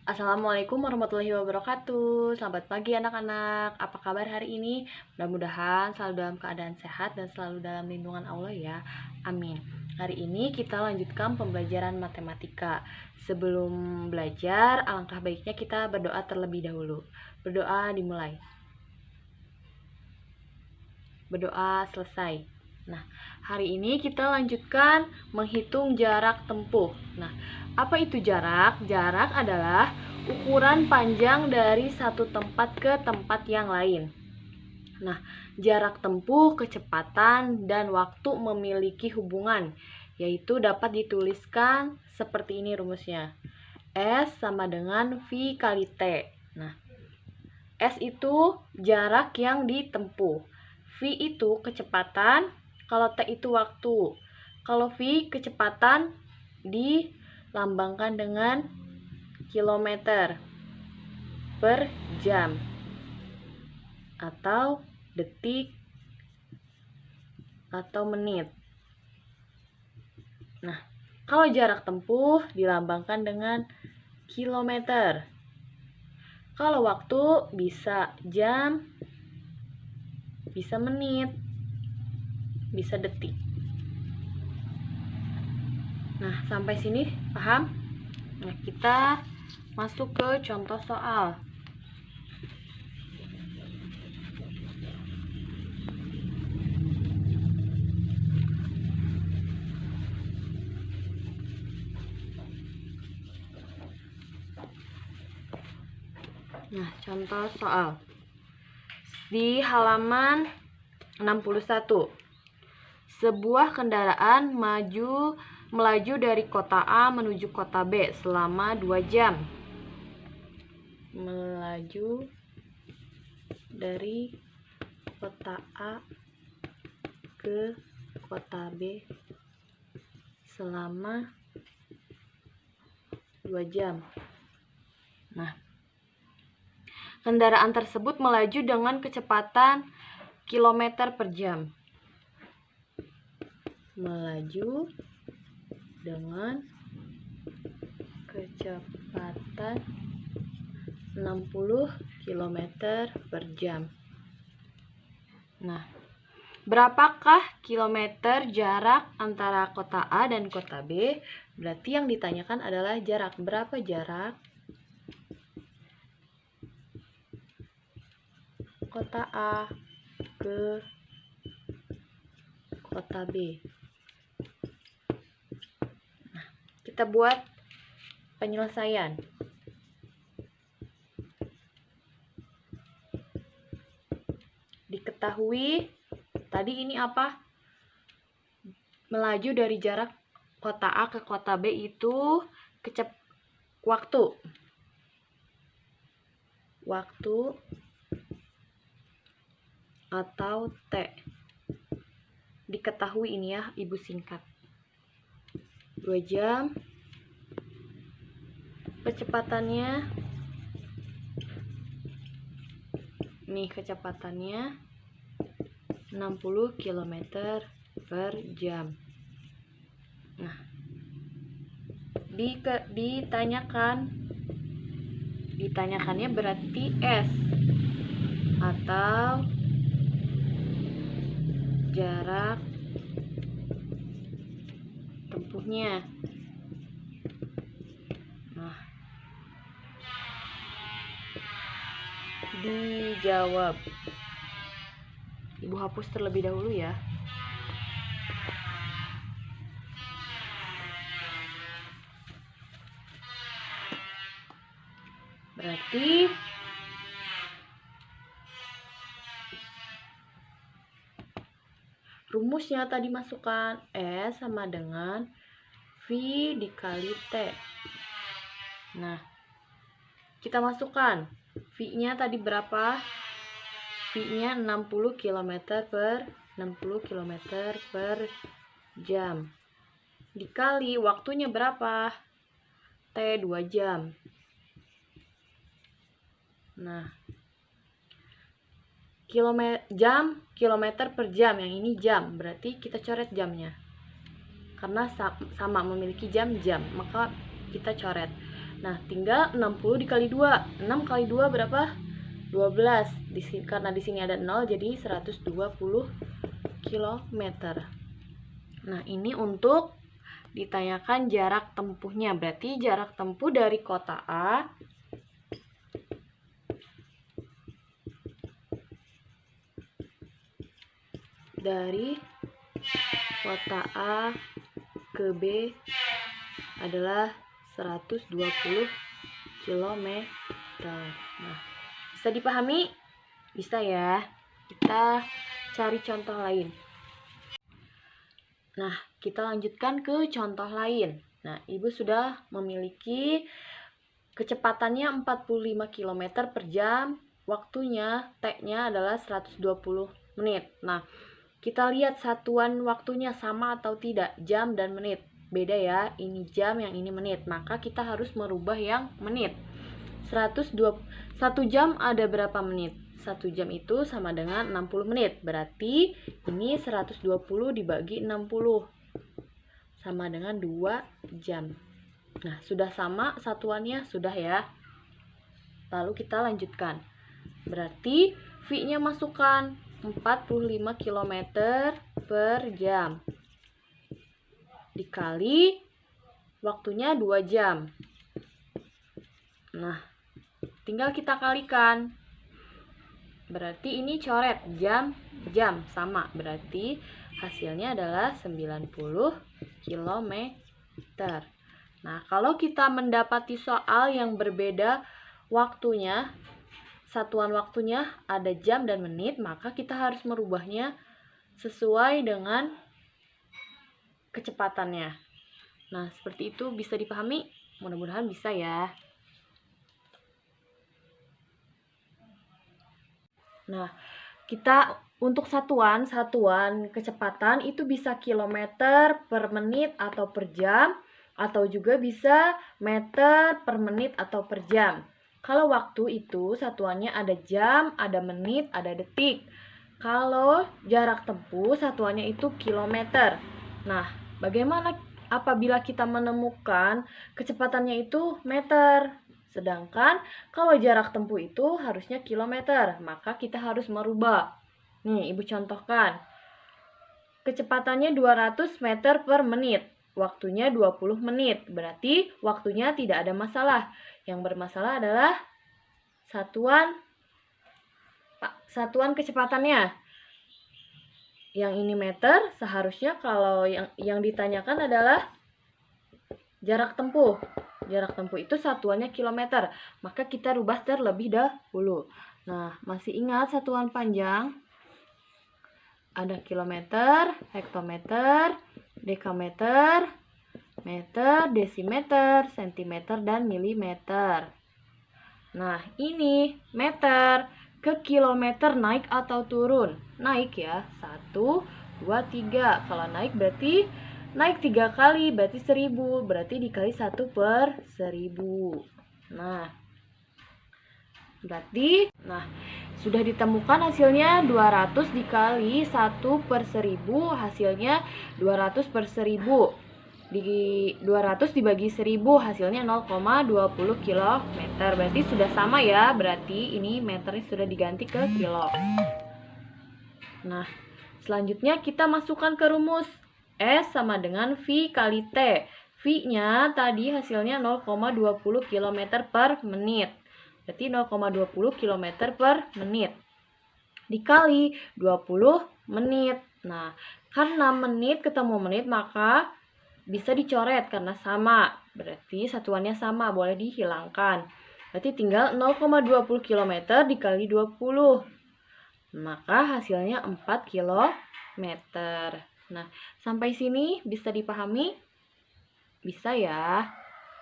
Assalamualaikum warahmatullahi wabarakatuh. Selamat pagi anak-anak. Apa kabar hari ini? Mudah-mudahan selalu dalam keadaan sehat dan selalu dalam lindungan Allah ya. Amin. Hari ini kita lanjutkan pembelajaran matematika. Sebelum belajar, alangkah baiknya kita berdoa terlebih dahulu. Berdoa dimulai. Berdoa selesai. Nah, hari ini kita lanjutkan menghitung jarak tempuh. Nah, apa itu jarak? Jarak adalah ukuran panjang dari satu tempat ke tempat yang lain. Nah, jarak tempuh, kecepatan, dan waktu memiliki hubungan, yaitu dapat dituliskan seperti ini rumusnya. S sama dengan V kali T. Nah, S itu jarak yang ditempuh. V itu kecepatan, kalau T itu waktu. Kalau V kecepatan dilambangkan dengan kilometer per jam atau detik atau menit. Nah, kalau jarak tempuh dilambangkan dengan kilometer. Kalau waktu bisa jam, bisa menit, bisa detik. Nah, sampai sini paham? Nah, kita masuk ke contoh soal. Nah, contoh soal. Di halaman 61. Sebuah kendaraan melaju dari kota A menuju kota B selama 2 jam. Melaju dari kota A ke kota B selama 2 jam. Nah, kendaraan tersebut melaju dengan kecepatan kilometer per jam. Melaju dengan kecepatan 60 km per jam. Nah, berapakah kilometer jarak antara kota A dan kota B? Berarti yang ditanyakan adalah jarak. Berapa jarak kota A ke kota B? Nah, kita buat penyelesaian. Diketahui tadi ini apa? Melaju dari jarak kota A ke kota B itu waktu. Waktu atau T. Diketahui ini ya, Ibu singkat. 2 jam. Kecepatannya nih, kecepatannya 60 km per jam. Nah, ditanyakannya berarti S atau jarak tempuhnya. Nah, dijawab. Ibu hapus terlebih dahulu ya. Berarti rumusnya tadi masukkan S sama dengan V dikali T. Nah, kita masukkan V-nya tadi berapa? V-nya 60 km per jam. Dikali waktunya berapa? T 2 jam. Nah, kilometer per jam, yang ini jam, berarti kita coret jamnya. Karena sama memiliki jam, maka kita coret. Nah, tinggal 60 dikali 2. 6 kali 2 berapa? 12. Karena di sini ada 0 jadi 120 km. Nah, ini untuk ditanyakan jarak tempuhnya. Berarti jarak tempuh dari kota A ke B adalah 120 km. Nah, bisa dipahami? Bisa ya. Kita cari contoh lain. Nah, kita lanjutkan ke contoh lain. Nah, Ibu sudah memiliki kecepatannya 45 km per jam, waktunya T-nya adalah 120 menit. Nah, kita lihat satuan waktunya sama atau tidak, jam dan menit. Beda ya, ini jam, yang ini menit. Maka kita harus merubah yang menit. 1 jam ada berapa menit? 1 jam itu sama dengan 60 menit. Berarti ini 120 dibagi 60. Sama dengan 2 jam. Nah, sudah sama satuannya? Sudah ya. Lalu kita lanjutkan. Berarti V-nya masukkan 45 km per jam. Dikali waktunya 2 jam. Nah, tinggal kita kalikan. Berarti ini coret jam sama. Berarti hasilnya adalah 90 km. Nah, kalau kita mendapati soal yang berbeda waktunya, satuan waktunya ada jam dan menit, maka kita harus merubahnya sesuai dengan kecepatannya. Nah, seperti itu bisa dipahami? Mudah-mudahan bisa ya. Nah, kita untuk satuan kecepatan itu bisa kilometer per menit atau per jam, atau juga bisa meter per menit atau per jam. Kalau waktu itu satuannya ada jam, ada menit, ada detik. Kalau jarak tempuh satuannya itu kilometer. Nah, bagaimana apabila kita menemukan kecepatannya itu meter? Sedangkan kalau jarak tempuh itu harusnya kilometer, maka kita harus merubah. Nih, Ibu contohkan. Kecepatannya 200 meter per menit. Waktunya 20 menit. Berarti waktunya tidak ada masalah. Yang bermasalah adalah satuan kecepatannya. Yang ini meter, seharusnya kalau yang ditanyakan adalah jarak tempuh. Jarak tempuh itu satuannya kilometer, maka kita rubah terlebih dahulu. Nah, masih ingat satuan panjang? Ada kilometer, hektometer, dekameter, meter, desimeter, sentimeter, dan milimeter. Nah, ini meter ke kilometer naik atau turun? Naik ya, 1, 2, 3. Kalau naik berarti naik 3 kali, berarti 1000. Berarti dikali 1 per 1000. Nah, berarti, sudah ditemukan hasilnya 200 dikali 1 per 1000, hasilnya 200 per 1000. 200 dibagi 1000, hasilnya 0,20 km. Berarti sudah sama ya, berarti ini meternya sudah diganti ke kilo. Nah, selanjutnya kita masukkan ke rumus. S sama dengan V kali T. V-nya tadi hasilnya 0,20 km per menit. Berarti 0,20 km per menit. Dikali 20 menit. Nah, karena menit ketemu menit, maka bisa dicoret karena sama. Berarti satuannya sama, boleh dihilangkan. Berarti tinggal 0,20 km dikali 20. Maka hasilnya 4 km. Nah, sampai sini bisa dipahami? Bisa ya?